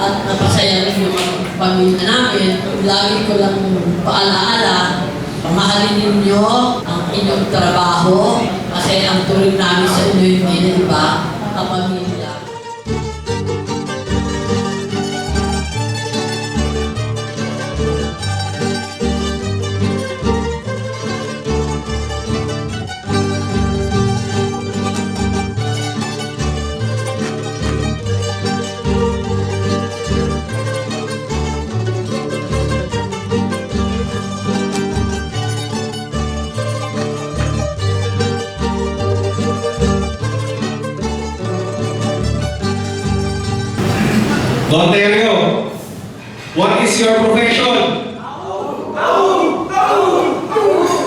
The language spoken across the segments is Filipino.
at napasaya rin yung pamilya namin. Lagi ko lang paalaala, pamahalin ninyo ang inyong trabaho kasi ang turing namin sa inyo yung di ba? Ang pamilya. Don Terrio, what is your profession?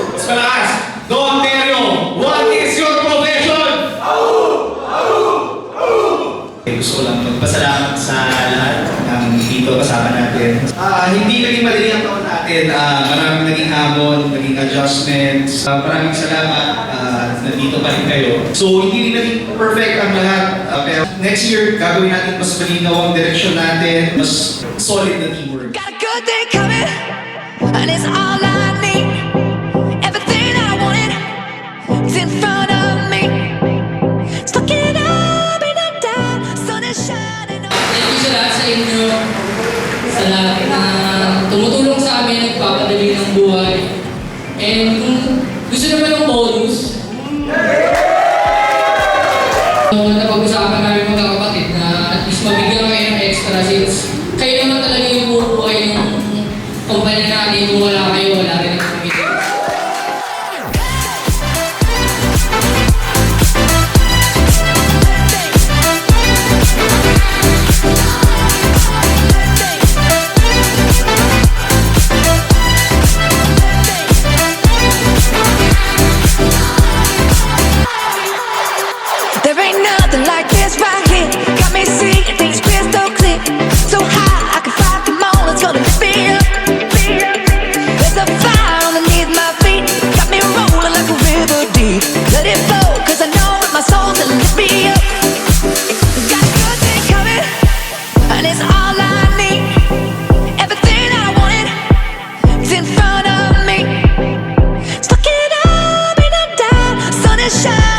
Mas malakas. Don Terrio, what is your profession? Gusto ko lang magpasalamat sa lahat ng dito kasama natin. Hindi naging madali ang taon natin. Maraming naging hamon, naging adjustments. Maraming salamat. Nandito pa rin kayo. So, hindi rin naging perfect ang lahat. Pero next year, gagawin natin mas malinaw ang direksyon natin, mas solid na teamwork. Got a good day coming, and it's all I need. Everything I wanted is in front of me. Stuck it up in the dark, sun is shining on. Thank you sa lahat sa inyo, sa lahat na tumutulong sa amin, nagpapadali ng buhay. And kung gusto naman ng bonus, napag-usapan namin mga kapatid na at least mabigyan kayo ng extra since kayo naman talaga yung bubuhay ng kumpanya natin. Kung wala kayo, wala rin ang pamilya. There ain't nothing like this right here. Got me seeing things crystal clear. So high, I can fly the moon. It's gonna lift me up. There's a fire underneath my feet. Got me rolling like a river deep. Let it flow, cause I know with my soul to lift me up. Got a good thing coming, and it's all I need. Everything I wanted is in front of me. Stuck it up in the dark, sun is shining.